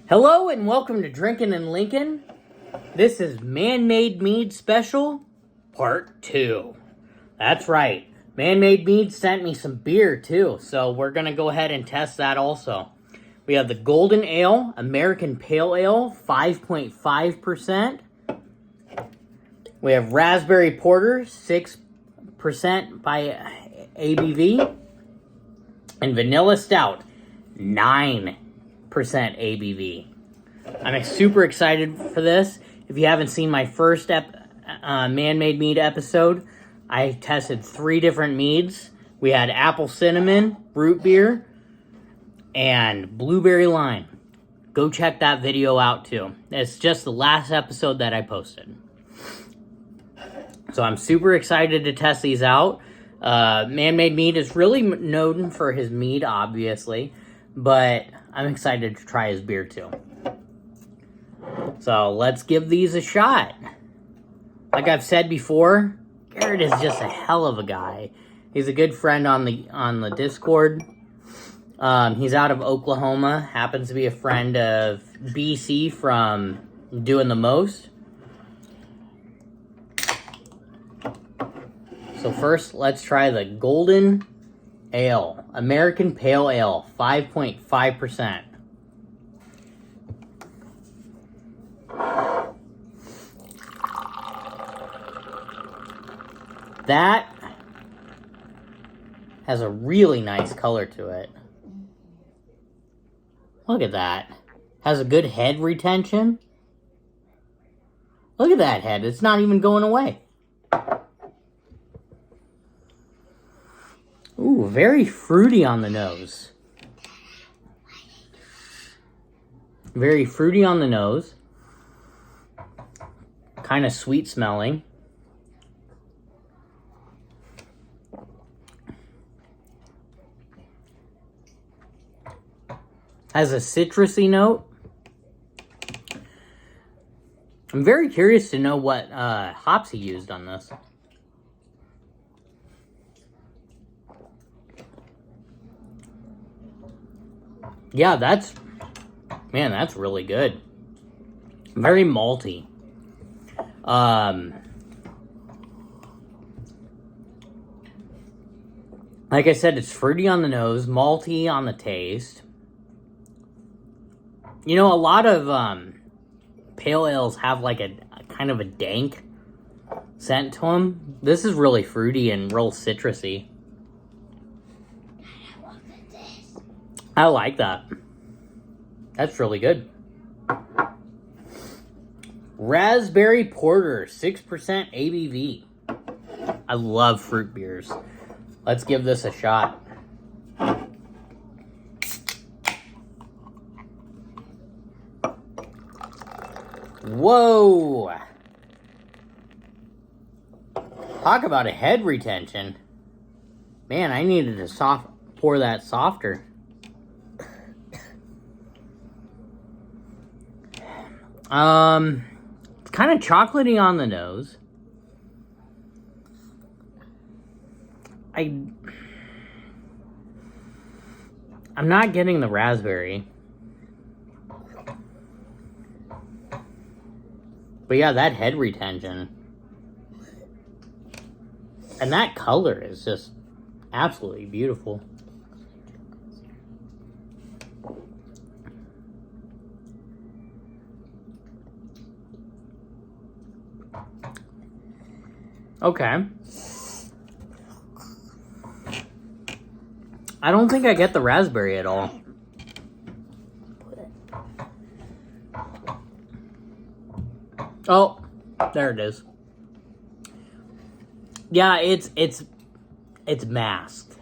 Hello and welcome to Drinkin' in Lincoln. This is Man-Made Mead Special, Part 2. That's right. Man-Made Mead sent me some beer too, so we're going to go ahead and test that also. We have the Golden Ale, American Pale Ale, 5.5%. We have Raspberry Porter, 6% by ABV. And Vanilla Stout, 9% ABV. I'm super excited for this. If you haven't seen my first Man-Made Mead episode, I tested 3 different meads. We had apple cinnamon, root beer, and blueberry lime. Go check that video out too. It's just the last episode that I posted. So I'm super excited to test these out. Man-Made Mead is really known for his mead, obviously, but I'm excited to try his beer too. So let's give these a shot. Like I've said before, Garrett is just a hell of a guy. He's a good friend on the Discord. He's out of Oklahoma, happens to be a friend of BC from Doing the Most. So first, let's try the Golden Ale, American Pale Ale, 5.5%. That has a really nice color to it. Look at that. Has a good head retention. Look at that head. It's not even going away. Ooh, very fruity on the nose. Very fruity on the nose. Kind of sweet smelling. Has a citrusy note. I'm very curious to know what hops he used on this. Yeah, that's really good. Very malty. Like I said, it's fruity on the nose, malty on the taste. You know, a lot of pale ales have like a kind of a dank scent to them. This is really fruity and real citrusy. I like that. That's really good. Raspberry Porter, 6% ABV. I love fruit beers. Let's give this a shot. Whoa! Talk about a head retention. Man, I needed to pour that softer. It's kind of chocolatey on the nose. I'm not getting the raspberry. But yeah, that head retention. And that color is just absolutely beautiful. Okay. I don't think I get the raspberry at all. Oh, there it is. Yeah, it's masked.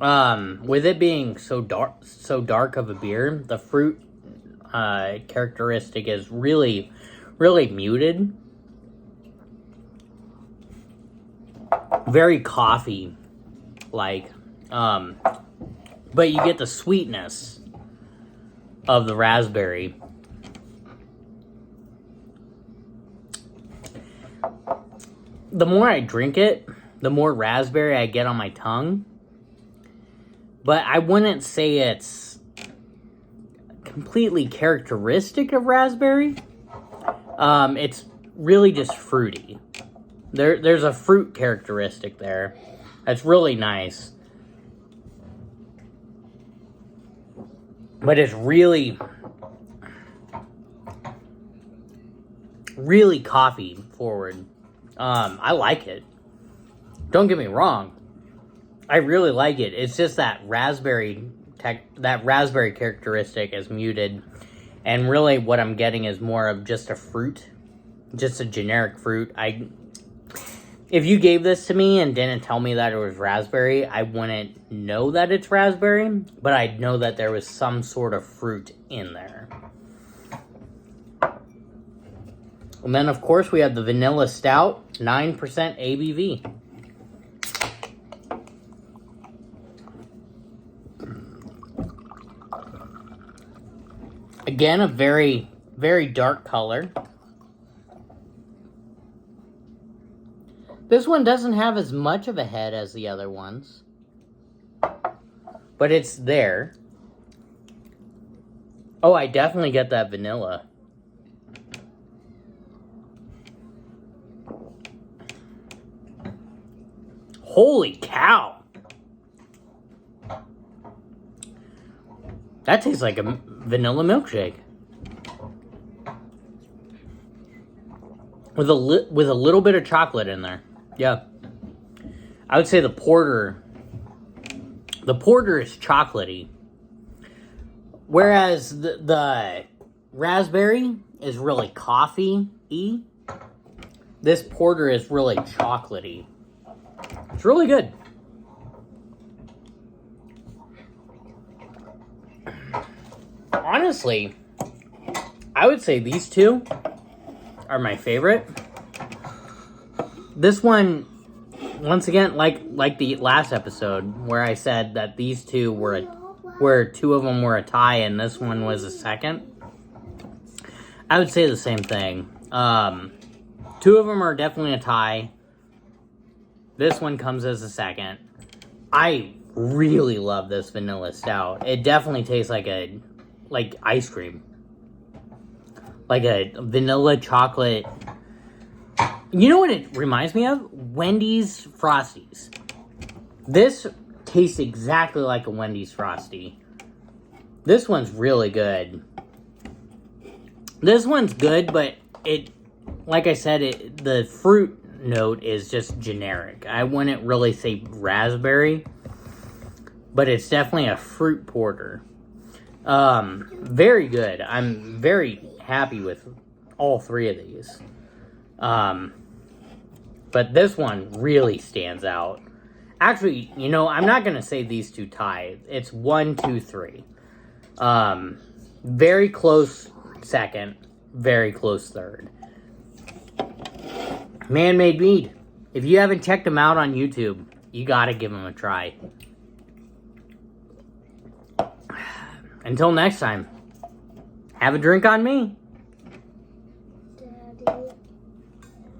With it being so dark of a beer, the fruit characteristic is really muted. Very coffee-like. But you get the sweetness of the raspberry. The more I drink it, the more raspberry I get on my tongue. But I wouldn't say it's completely characteristic of raspberry. It's really just fruity. There's a fruit characteristic there. That's really nice. But it's really coffee forward. I like it. Don't get me wrong. I really like it. It's just that raspberry characteristic is muted. And really what I'm getting is more of just a fruit. Just a generic fruit. If you gave this to me and didn't tell me that it was raspberry, I wouldn't know that it's raspberry, but I'd know that there was some sort of fruit in there. And then, of course, we have the Vanilla Stout, 9% ABV. Again, a very, very dark color. This one doesn't have as much of a head as the other ones, but it's there. Oh, I definitely get that vanilla. Holy cow! That tastes like a vanilla milkshake. With a little bit of chocolate in there. Yeah. I would say the porter is chocolatey. Whereas the raspberry is really coffee-y. This porter is really chocolatey. It's really good. Honestly, I would say these two are my favorite. This one, once again, like the last episode where I said that these two where two of them were a tie and this one was a second, I would say the same thing. Two of them are definitely a tie. This one comes as a second. I really love this vanilla stout. It definitely tastes like ice cream. Like a vanilla chocolate. You know what it reminds me of? Wendy's Frosties. This tastes exactly like a Wendy's Frosty. This one's really good. This one's good, but like I said, the fruit note is just generic. I wouldn't really say raspberry, but it's definitely a fruit porter. Very good. I'm very happy with all three of these. But this one really stands out. Actually, I'm not going to say these two tie. It's 1, 2, 3. Very close second. Very close third. Man-Made Mead. If you haven't checked them out on YouTube, you got to give them a try. Until next time, have a drink on me.